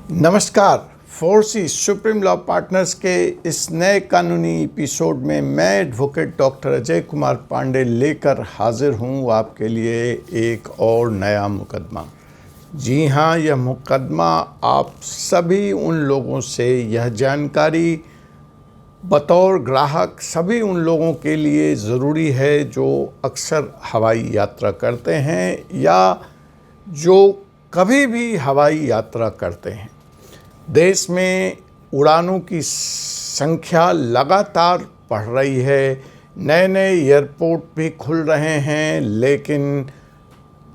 नमस्कार। 4C supreme law partners के इस नए कानूनी एपिसोड में मैं एडवोकेट डॉक्टर अजय कुमार पांडे लेकर हाजिर हूं आपके लिए एक और नया मुकदमा। जी हां, यह मुकदमा आप सभी उन लोगों से यह जानकारी बतौर ग्राहक सभी उन लोगों के लिए ज़रूरी है जो अक्सर हवाई यात्रा करते हैं या जो कभी भी हवाई यात्रा करते हैं। देश में उड़ानों की संख्या लगातार बढ़ रही है, नए नए एयरपोर्ट भी खुल रहे हैं, लेकिन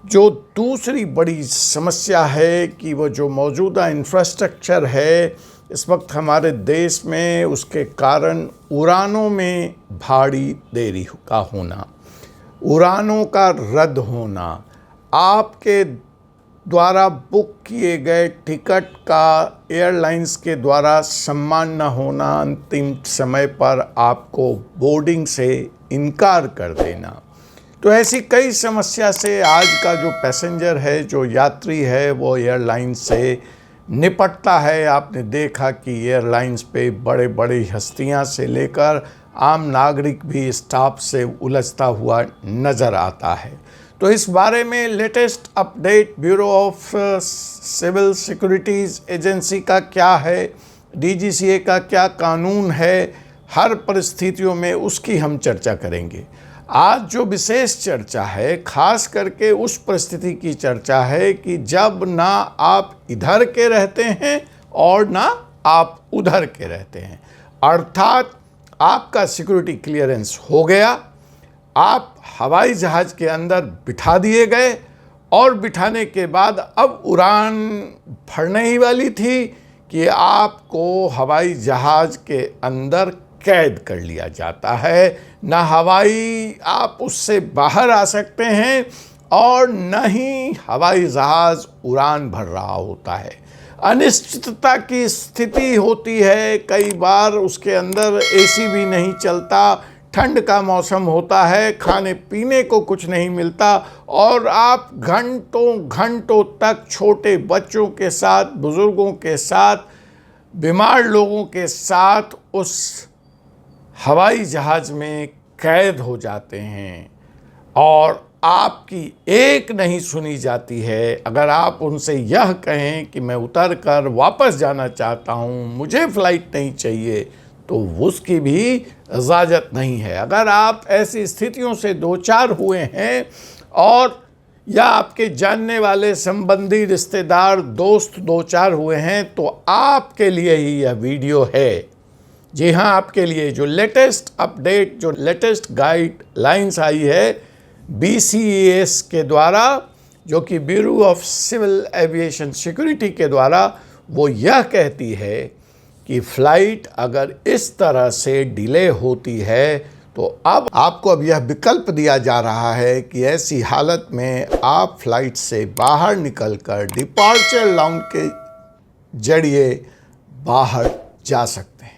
जो दूसरी बड़ी समस्या है कि वो जो मौजूदा इंफ्रास्ट्रक्चर है इस वक्त हमारे देश में, उसके कारण उड़ानों में भारी देरी का होना, उड़ानों का रद्द होना, आपके द्वारा बुक किए गए टिकट का एयरलाइंस के द्वारा सम्मान न होना, अंतिम समय पर आपको बोर्डिंग से इनकार कर देना। तो ऐसी कई समस्या से आज का जो पैसेंजर है, जो यात्री है, वो एयरलाइन से निपटता है। आपने देखा कि एयरलाइंस पे बड़े बड़े हस्तियां से लेकर आम नागरिक भी स्टाफ से उलझता हुआ नज़र आता है। तो इस बारे में latest update bureau of civil securities agency का क्या है, डीजीसीए का क्या कानून है, हर परिस्थितियों में उसकी हम चर्चा करेंगे। आज जो विशेष चर्चा है खास करके उस परिस्थिति की चर्चा है कि जब ना आप इधर के रहते हैं और ना आप उधर के रहते हैं, अर्थात आपका सिक्योरिटी क्लियरेंस हो गया, आप हवाई जहाज़ के अंदर बिठा दिए गए और बिठाने के बाद अब उड़ान भरने ही वाली थी कि आपको हवाई जहाज़ के अंदर कैद कर लिया जाता है। ना हवाई आप उससे बाहर आ सकते हैं और न ही हवाई जहाज़ उड़ान भर रहा होता है। अनिश्चितता की स्थिति होती है, कई बार उसके अंदर एसी भी नहीं चलता, ठंड का मौसम होता है, खाने पीने को कुछ नहीं मिलता और आप घंटों घंटों तक छोटे बच्चों के साथ, बुज़ुर्गों के साथ, बीमार लोगों के साथ उस हवाई जहाज़ में कैद हो जाते हैं और आपकी एक नहीं सुनी जाती है। अगर आप उनसे यह कहें कि मैं उतर कर वापस जाना चाहता हूँ, मुझे फ़्लाइट नहीं चाहिए, तो उसकी भी इजाज़त नहीं है। अगर आप ऐसी स्थितियों से दो चार हुए हैं और या आपके जानने वाले संबंधी, रिश्तेदार, दोस्त दो चार हुए हैं, तो आपके लिए ही यह वीडियो है। जी हाँ, आपके लिए जो लेटेस्ट अपडेट, जो लेटेस्ट गाइडलाइंस आई है BCAS के द्वारा, जो कि bureau of civil aviation security के द्वारा, वो यह कहती है कि फ़्लाइट अगर इस तरह से डिले होती है तो अब यह विकल्प दिया जा रहा है कि ऐसी हालत में आप फ्लाइट से बाहर निकलकर डिपार्चर लाउंज के जरिए बाहर जा सकते हैं।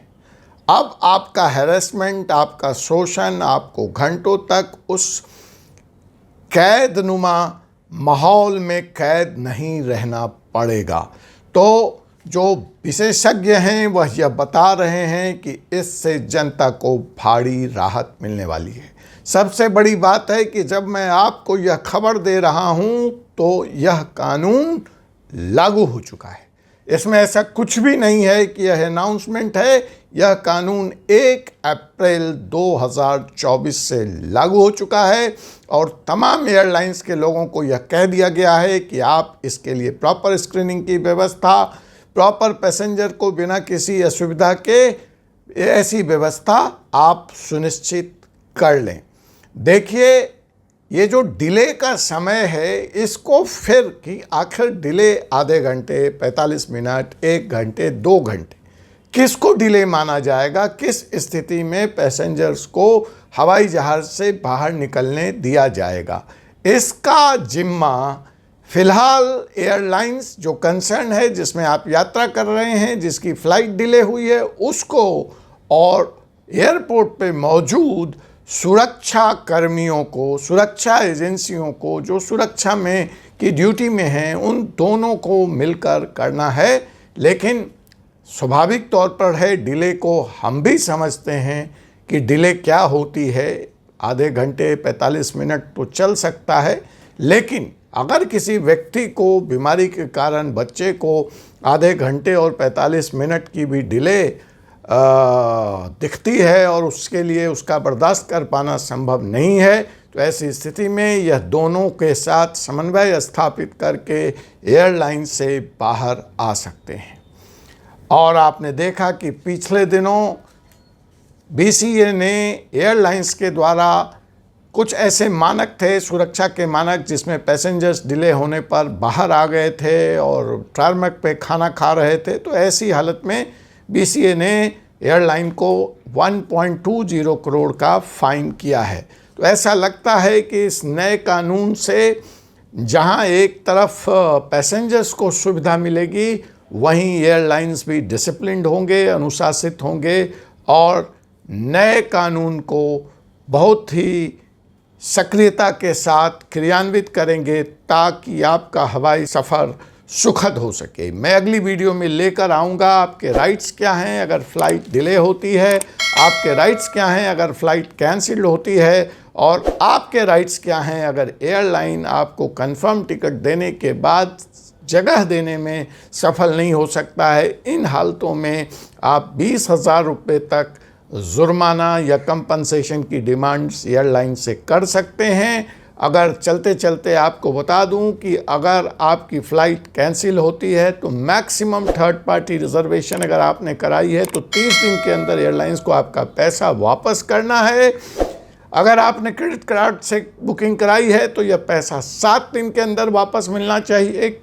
अब आपका हैरेसमेंट, आपका शोषण, आपको घंटों तक उस कैदनुमा माहौल में कैद नहीं रहना पड़ेगा। तो जो विशेषज्ञ हैं वह यह बता रहे हैं कि इससे जनता को भारी राहत मिलने वाली है। सबसे बड़ी बात है कि जब मैं आपको यह खबर दे रहा हूं तो यह कानून लागू हो चुका है। इसमें ऐसा कुछ भी नहीं है कि यह अनाउंसमेंट है। यह कानून 1 अप्रैल 2024 से लागू हो चुका है और तमाम एयरलाइंस के लोगों को यह कह दिया गया है कि आप इसके लिए प्रॉपर स्क्रीनिंग की व्यवस्था, प्रॉपर पैसेंजर को बिना किसी असुविधा के ऐसी व्यवस्था आप सुनिश्चित कर लें। देखिए, ये जो डिले का समय है इसको फिर कि आखिर डिले आधे घंटे, 45 मिनट, 1 घंटे, 2 घंटे, किसको डिले माना जाएगा? किस स्थिति में पैसेंजर्स को हवाई जहाज़ से बाहर निकलने दिया जाएगा? इसका जिम्मा फ़िलहाल एयरलाइंस जो कंसर्न है, जिसमें आप यात्रा कर रहे हैं, जिसकी फ़्लाइट डिले हुई है, उसको और एयरपोर्ट पे मौजूद सुरक्षा कर्मियों को, सुरक्षा एजेंसियों को जो सुरक्षा में की ड्यूटी में हैं, उन दोनों को मिलकर करना है। लेकिन स्वाभाविक तौर पर है, डिले को हम भी समझते हैं कि डिले क्या होती है। आधे घंटे 45 मिनट तो चल सकता है, लेकिन अगर किसी व्यक्ति को बीमारी के कारण, बच्चे को आधे घंटे और 45 मिनट की भी डिले दिखती है और उसके लिए उसका बर्दाश्त कर पाना संभव नहीं है, तो ऐसी स्थिति में यह दोनों के साथ समन्वय स्थापित करके एयरलाइन से बाहर आ सकते हैं। और आपने देखा कि पिछले दिनों BCA ने एयरलाइंस के द्वारा कुछ ऐसे मानक थे, सुरक्षा के मानक, जिसमें पैसेंजर्स डिले होने पर बाहर आ गए थे और टारमेक पे खाना खा रहे थे। तो ऐसी हालत में BCA ने एयरलाइन को 1.20 करोड़ का फाइन किया है। तो ऐसा लगता है कि इस नए कानून से जहां एक तरफ पैसेंजर्स को सुविधा मिलेगी, वहीं एयरलाइंस भी डिसिप्लिन्ड होंगे, अनुशासित होंगे और नए कानून को बहुत ही सक्रियता के साथ क्रियान्वित करेंगे ताकि आपका हवाई सफ़र सुखद हो सके। मैं अगली वीडियो में लेकर आऊँगा आपके राइट्स क्या हैं अगर फ़्लाइट डिले होती है, आपके राइट्स क्या हैं अगर फ़्लाइट कैंसिल होती है, और आपके राइट्स क्या हैं अगर एयरलाइन आपको कंफर्म टिकट देने के बाद जगह देने में सफल नहीं हो सकता है। इन हालतों में आप 20,000 रुपये तक जुर्माना या कंपनसेशन की डिमांड्स एयरलाइन से कर सकते हैं। अगर चलते चलते आपको बता दूं कि अगर आपकी फ़्लाइट कैंसिल होती है तो मैक्सिमम थर्ड पार्टी रिजर्वेशन अगर आपने कराई है तो 30 दिन के अंदर एयरलाइंस को आपका पैसा वापस करना है। अगर आपने क्रेडिट कार्ड से बुकिंग कराई है तो यह पैसा 7 दिन के अंदर वापस मिलना चाहिए।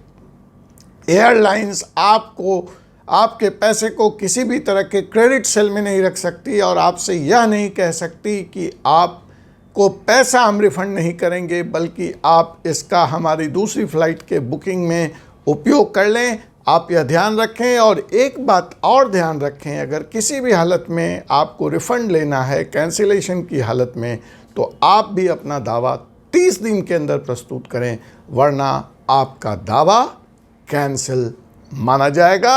एयरलाइंस आपको, आपके पैसे को किसी भी तरह के क्रेडिट सेल में नहीं रख सकती और आपसे यह नहीं कह सकती कि आपको पैसा हम रिफ़ंड नहीं करेंगे, बल्कि आप इसका हमारी दूसरी फ़्लाइट के बुकिंग में उपयोग कर लें। आप यह ध्यान रखें। और एक बात और ध्यान रखें, अगर किसी भी हालत में आपको रिफ़ंड लेना है कैंसिलेशन की हालत में, तो आप भी अपना दावा 30 दिन के अंदर प्रस्तुत करें, वरना आपका दावा कैंसिल माना जाएगा।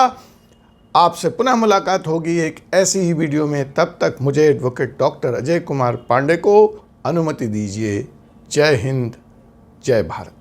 आपसे पुनः मुलाकात होगी एक ऐसी ही वीडियो में। तब तक मुझे एडवोकेट डॉक्टर अजय कुमार पांडे को अनुमति दीजिए। जय हिंद, जय भारत।